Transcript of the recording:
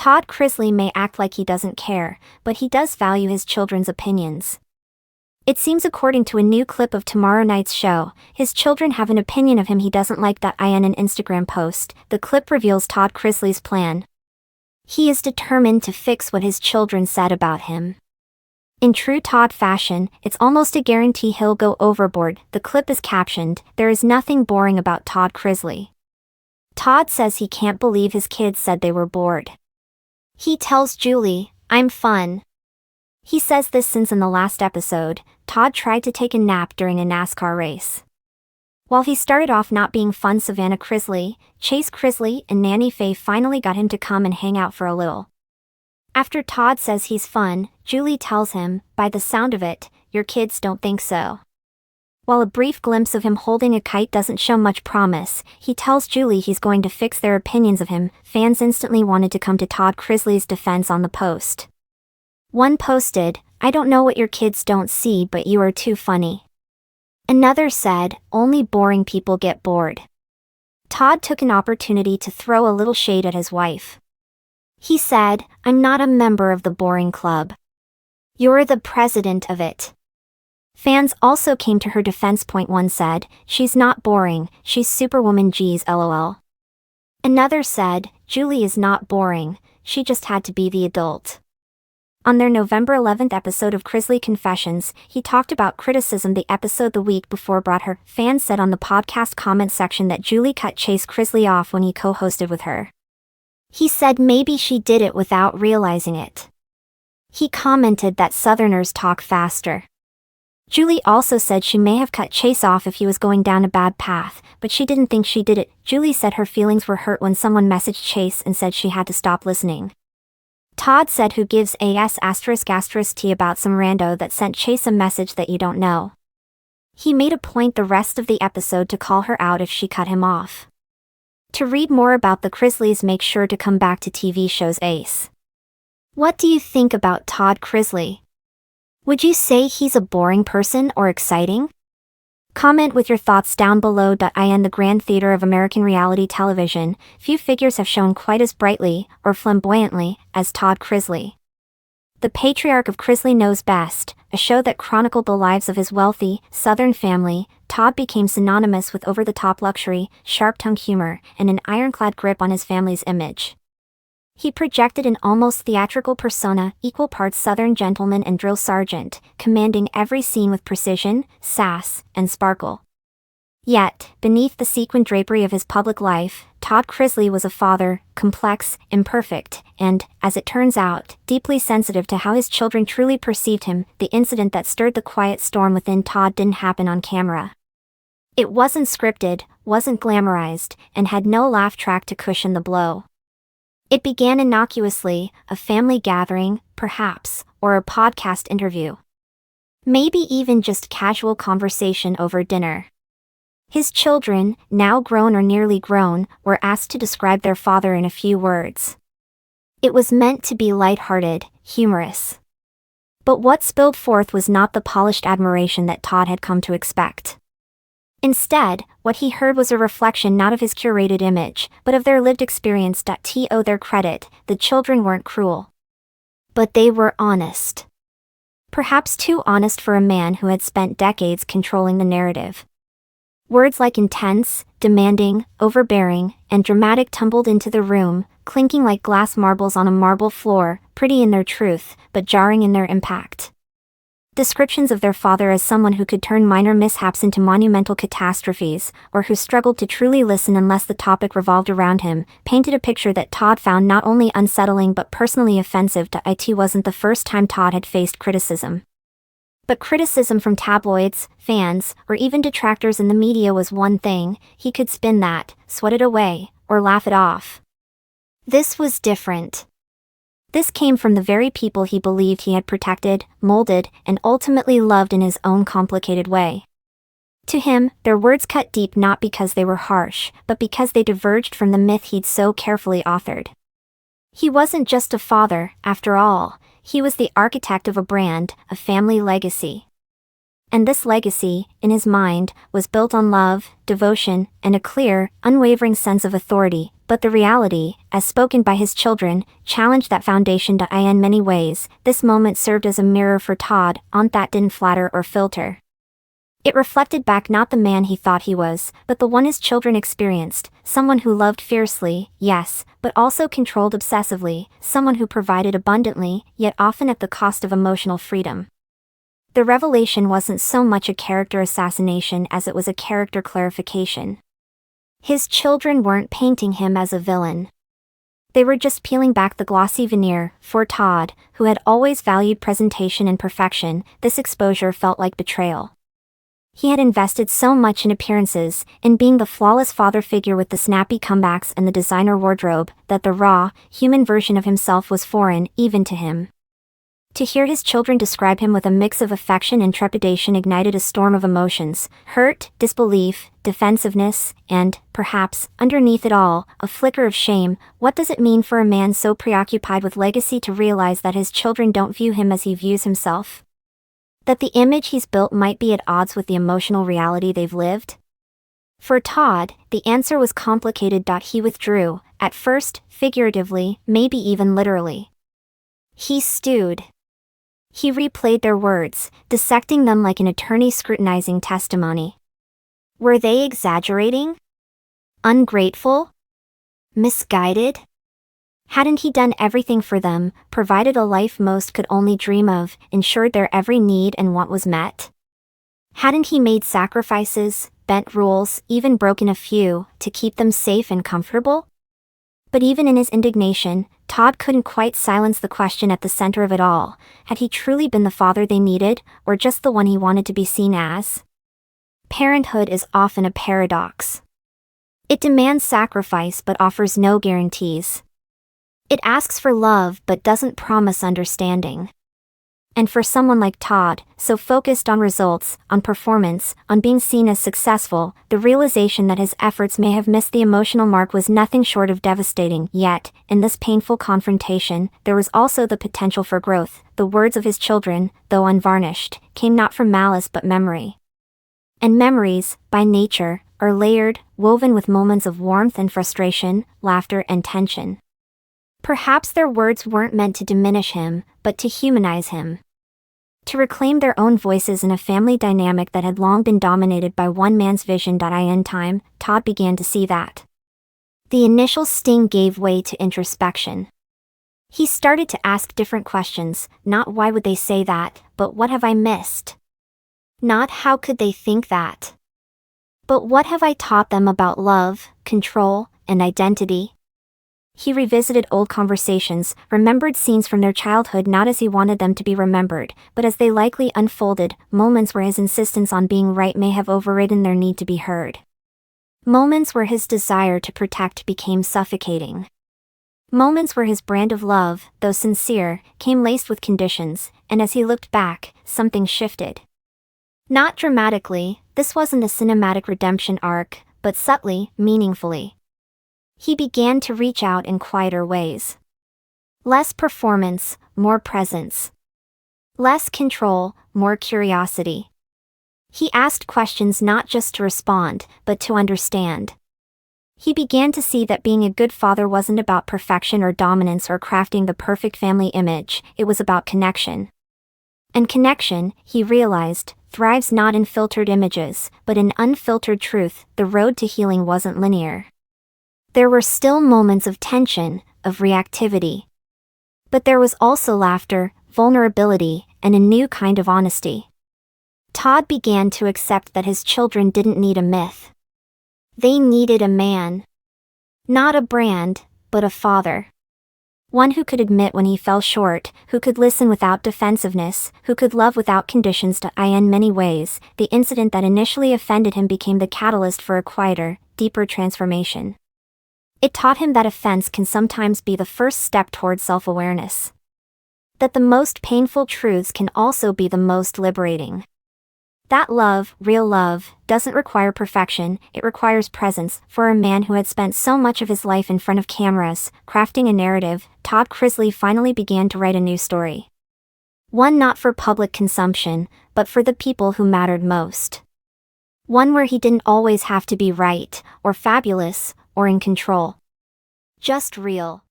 Todd Chrisley may act like he doesn't care, but he does value his children's opinions. It seems according to a new clip of tomorrow night's show, his children have an opinion of him he doesn't like. In an Instagram post, the clip reveals Todd Chrisley's plan. He is determined to fix what his children said about him. In true Todd fashion, it's almost a guarantee he'll go overboard. The clip is captioned, "There is nothing boring about Todd Chrisley." Todd says he can't believe his kids said they were bored. He tells Julie, "I'm fun." He says this since in the last episode, Todd tried to take a nap during a NASCAR race. While he started off not being fun, Savannah Chrisley, Chase Chrisley, and Nanny Faye finally got him to come and hang out for a little. After Todd says he's fun, Julie tells him, "By the sound of it, your kids don't think so." While a brief glimpse of him holding a kite doesn't show much promise, he tells Julie he's going to fix their opinions of him. Fans instantly wanted to come to Todd Chrisley's defense on the post. One posted, "I don't know what your kids don't see, but you are too funny." Another said, "Only boring people get bored." Todd took an opportunity to throw a little shade at his wife. He said, "I'm not a member of the boring club. You're the president of it." Fans also came to her defense. One said, "She's not boring, she's Superwoman G's lol." Another said, "Julie is not boring, she just had to be the adult." On their November 11th episode of Chrisley Confessions, he talked about criticism the episode the week before brought her. Fans said on the podcast comment section that Julie cut Chase Chrisley off when he co-hosted with her. He said maybe she did it without realizing it. He commented that Southerners talk faster. Julie also said she may have cut Chase off if he was going down a bad path, but she didn't think she did it. Julie said her feelings were hurt when someone messaged Chase and said she had to stop listening. Todd said who gives a ***T about some rando that sent Chase a message that you don't know. He made a point the rest of the episode to call her out if she cut him off. To read more about the Chrisleys, make sure to come back to TV shows Ace. What do you think about Todd Chrisley? Would you say he's a boring person or exciting? Comment with your thoughts down below. In the grand theater of American reality television, few figures have shone quite as brightly or flamboyantly as Todd Chrisley. The patriarch of Chrisley Knows Best, a show that chronicled the lives of his wealthy, Southern family, Todd became synonymous with over-the-top luxury, sharp-tongued humor, and an ironclad grip on his family's image. He projected an almost theatrical persona, equal parts Southern gentleman and drill sergeant, commanding every scene with precision, sass, and sparkle. Yet, beneath the sequin drapery of his public life, Todd Chrisley was a father, complex, imperfect, and, as it turns out, deeply sensitive to how his children truly perceived him. The incident that stirred the quiet storm within Todd didn't happen on camera. It wasn't scripted, wasn't glamorized, and had no laugh track to cushion the blow. It began innocuously, a family gathering, perhaps, or a podcast interview. Maybe even just casual conversation over dinner. His children, now grown or nearly grown, were asked to describe their father in a few words. It was meant to be lighthearted, humorous. But what spilled forth was not the polished admiration that Todd had come to expect. Instead, what he heard was a reflection not of his curated image, but of their lived experience. To their credit, the children weren't cruel. But they were honest. Perhaps too honest for a man who had spent decades controlling the narrative. Words like intense, demanding, overbearing, and dramatic tumbled into the room, clinking like glass marbles on a marble floor, pretty in their truth, but jarring in their impact. Descriptions of their father as someone who could turn minor mishaps into monumental catastrophes, or who struggled to truly listen unless the topic revolved around him, painted a picture that Todd found not only unsettling but personally offensive. It wasn't the first time Todd had faced criticism. But criticism from tabloids, fans, or even detractors in the media was one thing. He could spin that, sweat it away, or laugh it off. This was different. This came from the very people he believed he had protected, molded, and ultimately loved in his own complicated way. To him, their words cut deep not because they were harsh, but because they diverged from the myth he'd so carefully authored. He wasn't just a father, after all, he was the architect of a brand, a family legacy. And this legacy, in his mind, was built on love, devotion, and a clear, unwavering sense of authority. But the reality, as spoken by his children, challenged that foundation. In many ways, this moment served as a mirror for Todd, that didn't flatter or filter. It reflected back not the man he thought he was, but the one his children experienced, someone who loved fiercely, yes, but also controlled obsessively, someone who provided abundantly, yet often at the cost of emotional freedom. The revelation wasn't so much a character assassination as it was a character clarification. His children weren't painting him as a villain. They were just peeling back the glossy veneer. For Todd, who had always valued presentation and perfection, this exposure felt like betrayal. He had invested so much in appearances, in being the flawless father figure with the snappy comebacks and the designer wardrobe, that the raw, human version of himself was foreign, even to him. To hear his children describe him with a mix of affection and trepidation ignited a storm of emotions: hurt, disbelief, defensiveness, and, perhaps, underneath it all, a flicker of shame. What does it mean for a man so preoccupied with legacy to realize that his children don't view him as he views himself? That the image he's built might be at odds with the emotional reality they've lived? For Todd, the answer was complicated. He withdrew, at first, figuratively, maybe even literally. He stewed. He replayed their words, dissecting them like an attorney scrutinizing testimony. Were they exaggerating? Ungrateful? Misguided? Hadn't he done everything for them, provided a life most could only dream of, ensured their every need and want was met? Hadn't he made sacrifices, bent rules, even broken a few, to keep them safe and comfortable? But even in his indignation, Todd couldn't quite silence the question at the center of it all: had he truly been the father they needed, or just the one he wanted to be seen as? Parenthood is often a paradox. It demands sacrifice but offers no guarantees. It asks for love but doesn't promise understanding. And for someone like Todd, so focused on results, on performance, on being seen as successful, the realization that his efforts may have missed the emotional mark was nothing short of devastating. Yet, in this painful confrontation, there was also the potential for growth. The words of his children, though unvarnished, came not from malice but memory. And memories, by nature, are layered, woven with moments of warmth and frustration, laughter and tension. Perhaps their words weren't meant to diminish him, but to humanize him. To reclaim their own voices in a family dynamic that had long been dominated by one man's vision. In time, Todd began to see that. The initial sting gave way to introspection. He started to ask different questions, not why would they say that, but what have I missed? Not how could they think that? But what have I taught them about love, control, and identity? He revisited old conversations, remembered scenes from their childhood not as he wanted them to be remembered, but as they likely unfolded, moments where his insistence on being right may have overridden their need to be heard. Moments where his desire to protect became suffocating. Moments where his brand of love, though sincere, came laced with conditions, and as he looked back, something shifted. Not dramatically, this wasn't a cinematic redemption arc, but subtly, meaningfully. He began to reach out in quieter ways. Less performance, more presence. Less control, more curiosity. He asked questions not just to respond, but to understand. He began to see that being a good father wasn't about perfection or dominance or crafting the perfect family image, it was about connection. And connection, he realized, thrives not in filtered images, but in unfiltered truth. The road to healing wasn't linear. There were still moments of tension, of reactivity. But there was also laughter, vulnerability, and a new kind of honesty. Todd began to accept that his children didn't need a myth. They needed a man. Not a brand, but a father. One who could admit when he fell short, who could listen without defensiveness, who could love without conditions. In many ways, the incident that initially offended him became the catalyst for a quieter, deeper transformation. It taught him that offense can sometimes be the first step toward self-awareness. That the most painful truths can also be the most liberating. That love, real love, doesn't require perfection, it requires presence. For a man who had spent so much of his life in front of cameras, crafting a narrative, Todd Chrisley finally began to write a new story. One not for public consumption, but for the people who mattered most. One where he didn't always have to be right, or fabulous, or in control. Just real.